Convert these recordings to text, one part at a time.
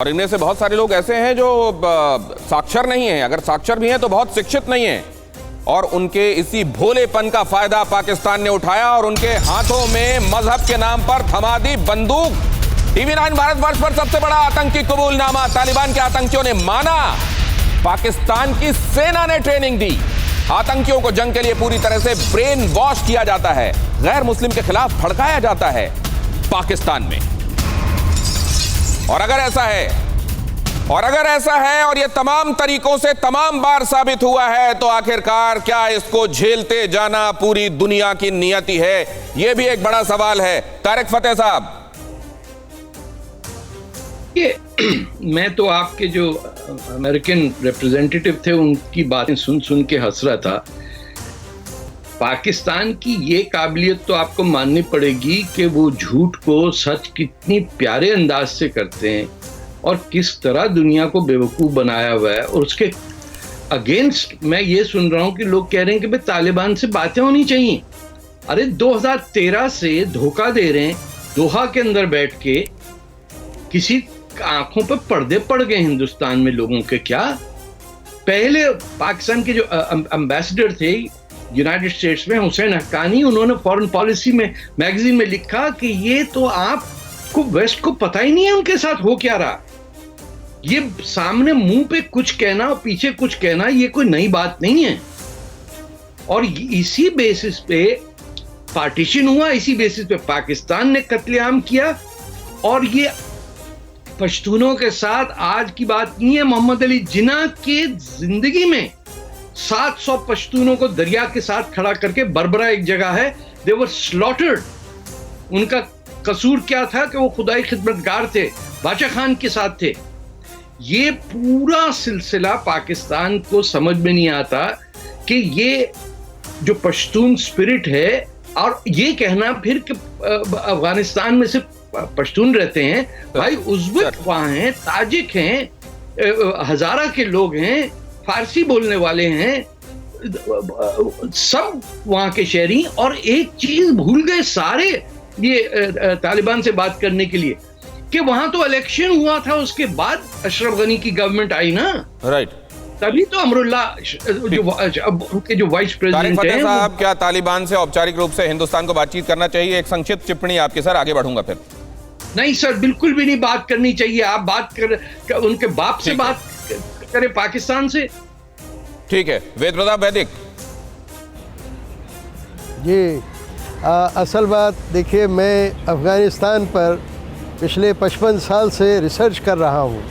और इनमें से बहुत सारे लोग ऐसे हैं जो साक्षर नहीं हैं, अगर साक्षर भी हैं तो बहुत शिक्षित नहीं हैं, और उनके इसी भोलेपन का फायदा पाकिस्तान ने उठाया और उनके हाथों में मजहब के नाम पर थमा दी बंदूक। TV9 भारतवर्ष पर सबसे बड़ा आतंकी कबूलनामा, तालिबान के आतंकियों ने माना पाकिस्तान की सेना ने ट्रेनिंग दी। आतंकियों को जंग के लिए पूरी तरह से ब्रेन वॉश किया जाता है, गैर मुस्लिम के खिलाफ भड़काया जाता है पाकिस्तान में। और अगर ऐसा है और ये तमाम तरीकों से तमाम बार साबित हुआ है, तो आखिरकार क्या इसको झेलते जाना पूरी दुनिया की नियति है? यह भी एक बड़ा सवाल है। तारिक फतेह साहब, मैं तो आपके जो अमेरिकन रिप्रेजेंटेटिव थे उनकी बातें सुन सुन के हंस रहा था। पाकिस्तान की ये काबिलियत तो आपको माननी पड़ेगी कि वो झूठ को सच कितनी प्यारे अंदाज से करते हैं और किस तरह दुनिया को बेवकूफ़ बनाया हुआ है। और उसके अगेंस्ट मैं ये सुन रहा हूँ कि लोग कह रहे हैं कि भाई तालिबान से बातें होनी चाहिए। अरे 2013 से धोखा दे रहे हैं, दोहा के अंदर बैठ के किसी आंखों पे पर्दे पड़ गए हिंदुस्तान में लोगों के। क्या पहले पाकिस्तान के जो एम्बेसडर थे यूनाइटेड स्टेट्स में, हुसैन हक्कानी, उन्होंने फॉरेन पॉलिसी में मैगजीन में लिखा कि ये तो आपको वेस्ट को पता ही नहीं है उनके साथ हो क्या रहा। ये सामने मुंह पे कुछ कहना और पीछे कुछ कहना ये कोई नई बात नहीं है। और इसी बेसिस पे पार्टीशन हुआ, इसी बेसिस पे पाकिस्तान ने कत्लेआम किया। और ये पश्तूनों के साथ आज की बात नहीं है। मोहम्मद अली जिन्ना के जिंदगी में 700 पश्तूनों को दरिया के साथ खड़ा करके, बरबरा एक जगह है, दे वर स्लॉटर्ड। उनका कसूर क्या था कि वो खुदाई खिदमतगार थे, बादशाह खान के साथ थे। ये पूरा सिलसिला पाकिस्तान को समझ में नहीं आता कि ये जो पश्तून स्पिरिट है, और ये कहना फिर कि अफगानिस्तान में सिर्फ पश्तून रहते हैं। भाई उज़्बेक वहां हैं, ताजिक हैं, हजारा के लोग हैं, फारसी बोलने वाले हैं, सब वहां के शहरी। और एक चीज भूल गए सारे ये तालिबान से बात करने के लिए कि वहां तो इलेक्शन हुआ था, उसके बाद अशरफ गनी की गवर्नमेंट आई ना, राइट। तभी तो अमरुल्लाह उनके जो वाइस प्रेसिडेंट हैं। साहब, क्या तालिबान से औपचारिक रूप से हिंदुस्तान को बातचीत करना चाहिए? एक संक्षिप्त टिप्पणी आपके सर, आगे बढ़ूंगा फिर। नहीं सर, बिल्कुल भी नहीं बात करनी चाहिए। आप बात कर उनके बाप से बात करें, पाकिस्तान से। ठीक है, वेद प्रताप वैदिक जी। असल बात देखिए, मैं अफ़गानिस्तान पर पिछले 55 साल से रिसर्च कर रहा हूँ।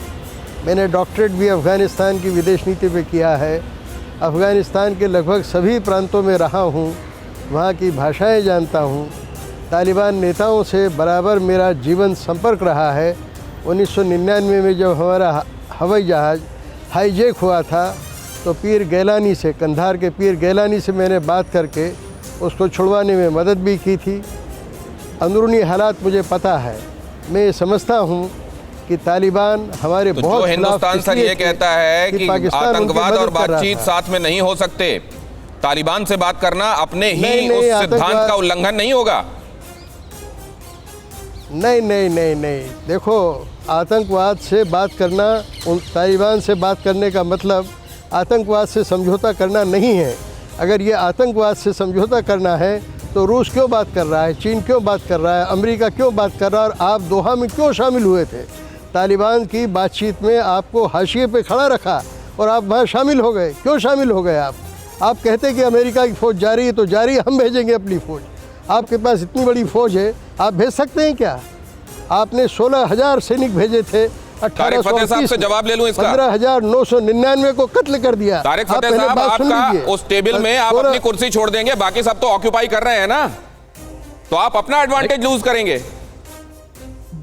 मैंने डॉक्टरेट भी अफ़गानिस्तान की विदेश नीति पे किया है। अफ़गानिस्तान के लगभग सभी प्रांतों में रहा हूँ, वहाँ की भाषाएं जानता हूँ। तालिबान नेताओं से बराबर मेरा जीवन संपर्क रहा है। 1999 में जब हमारा हवाई जहाज़ हाईजैक हुआ था, तो पीर गैलानी से, कंधार के पीर गैलानी से मैंने बात करके उसको छुड़वाने में मदद भी की थी। अंदरूनी हालात मुझे पता है। मैं ये समझता हूँ कि तालिबान हमारे तो बहुत जो हिंदुस्तान सर ये कहता है कि आतंकवाद और बातचीत साथ में नहीं हो सकते, तालिबान से बात करना अपने ही उस सिद्धांत का उल्लंघन नहीं होगा? नहीं। देखो, आतंकवाद से बात करना, तालिबान से बात करने का मतलब आतंकवाद से समझौता करना नहीं है। अगर ये आतंकवाद से समझौता करना है तो रूस क्यों बात कर रहा है, चीन क्यों बात कर रहा है, अमेरिका क्यों बात कर रहा है, और आप दोहा में क्यों शामिल हुए थे? तालिबान की बातचीत में आपको हाशिए पे खड़ा रखा और आप वहाँ शामिल हो गए। क्यों शामिल हो गए आप कहते कि अमेरिका की फ़ौज जा रही है तो जा रही है, हम भेजेंगे अपनी फ़ौज। आपके पास इतनी बड़ी फ़ौज है, आप भेज सकते हैं क्या? आपने 16,000 सैनिक भेजे थे 1830 से जवाब ले लूं इसका। 15,999 को कत्ल कर दिया। तारिक फतेह साहब, आपका उस टेबल में आप अपनी कुर्सी छोड़ देंगे, बाकी सब तो ऑक्यूपाई कर रहे हैं ना, तो आप अपना एडवांटेज लूज करेंगे।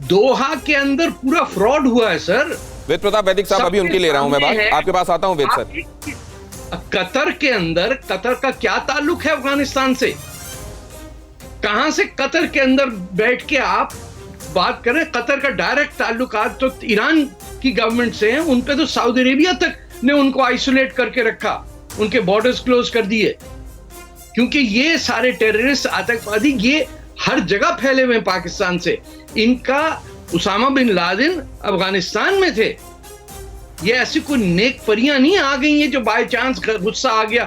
दोहा के अंदर पूरा फ्रॉड हुआ है सर। वेद प्रताप वैदिक साहब, अभी उनकी ले रहा हूं मैं बात, आपके पास आता हूं वेद सर। कतर के अंदर, कतर का क्या ताल्लुक है अफगानिस्तान से? कहां से कतर के अंदर बैठ के आप बात करें? कतर का डायरेक्ट ताल्लुकात तो ईरान की गवर्नमेंट से हैं। उन पे तो सऊदी अरेबिया तक ने उनको आइसोलेट करके रखा, उनके बॉर्डर्स क्लोज कर दिए, क्योंकि ये सारे टेररिस्ट, आतंकवादी, ये हर जगह फैले हुए हैं पाकिस्तान से। इनका उसामा बिन लादेन अफगानिस्तान में थे। ये ऐसी कोई नेक परियां नहीं आ गई हैं जो बाय चांस गुस्सा आ गया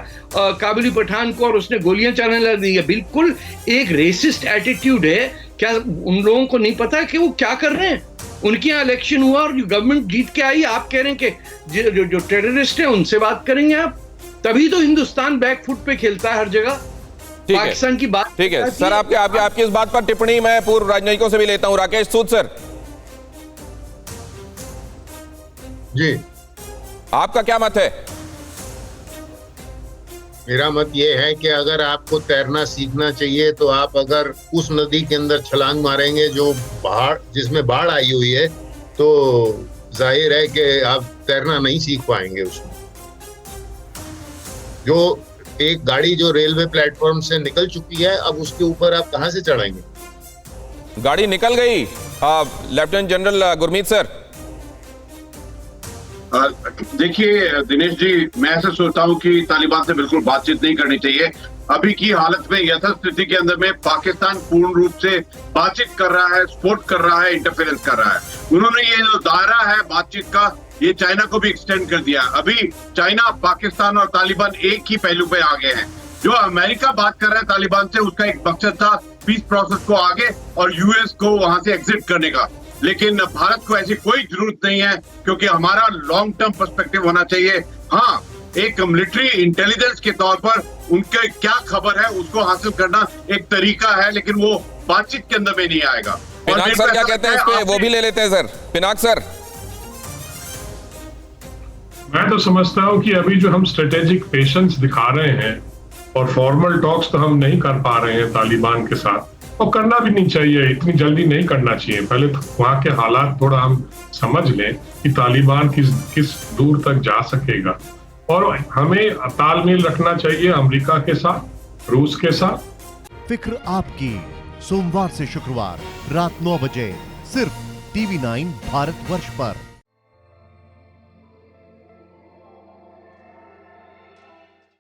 काबुली पठान को और उसने गोलियां चलाने लग दी है। बिल्कुल एक रेसिस्ट एटीट्यूड है। क्या उन लोगों को नहीं पता कि वो क्या कर रहे हैं? उनके यहाँ इलेक्शन हुआ और गवर्नमेंट जीत के आई, आप कह रहे हैं कि जो टेररिस्ट है उनसे बात करेंगे आप? तभी तो हिंदुस्तान बैकफुट पे खेलता है हर जगह। पाकिस्तान की बात ठीक है सर, आपकी इस बात पर टिप्पणी मैं पूर्व राजनयिकों से भी लेता हूं। राकेश सूद सर, जी आपका क्या मत है? मेरा मत ये है कि अगर आपको तैरना सीखना चाहिए तो आप अगर उस नदी के अंदर छलांग मारेंगे जो जिसमें बाढ़ आई हुई है, तो जाहिर है कि आप तैरना नहीं सीख पाएंगे उसमें। जो एक गाड़ी जो रेलवे प्लेटफॉर्म से निकल चुकी है, अब उसके ऊपर आप कहां से चढ़ेंगे? गाड़ी निकल गई। Lieutenant general Gurmeet sir. देखिए दिनेश जी, मैं ऐसा सोचता हूं कि तालिबान से बिल्कुल बातचीत नहीं करनी चाहिए। अभी की हालत में यथास्थिति के अंदर में पाकिस्तान पूर्ण रूप से बातचीत कर रहा है, सपोर्ट कर रहा है, इंटरफेरेंस कर रहा है। उन्होंने ये जो दायरा है बातचीत का, ये चाइना को भी एक्सटेंड कर दिया। अभी चाइना, पाकिस्तान और तालिबान एक ही पहलू पे आ गए हैं। जो अमेरिका बात कर रहा है तालिबान से, उसका एक मकसद था पीस प्रोसेस को आगे और यूएस को वहां से एग्जिट करने का। लेकिन भारत को ऐसी कोई जरूरत नहीं है, क्योंकि हमारा लॉन्ग टर्म पर्सपेक्टिव होना चाहिए। हाँ, एक मिलिट्री इंटेलिजेंस के तौर पर उनके क्या खबर है उसको हासिल करना एक तरीका है, लेकिन वो बातचीत के अंदर में नहीं आएगा। पिनाक सर क्या कहते हैं इस पे, वो भी ले लेते हैं सर। पिनाक सर, मैं तो समझता हूं कि अभी जो हम स्ट्रेटेजिक पेशेंस दिखा रहे हैं और फॉर्मल टॉक्स तो हम नहीं कर पा रहे हैं तालिबान के साथ, और करना भी नहीं चाहिए, इतनी जल्दी नहीं करना चाहिए। पहले तो वहाँ के हालात थोड़ा हम समझ लें कि तालिबान किस दूर तक जा सकेगा, और हमें तालमेल रखना चाहिए अमेरिका के साथ, रूस के साथ। फिक्र आपकी, सोमवार से शुक्रवार रात 9 बजे सिर्फ TV9 भारतवर्ष पर।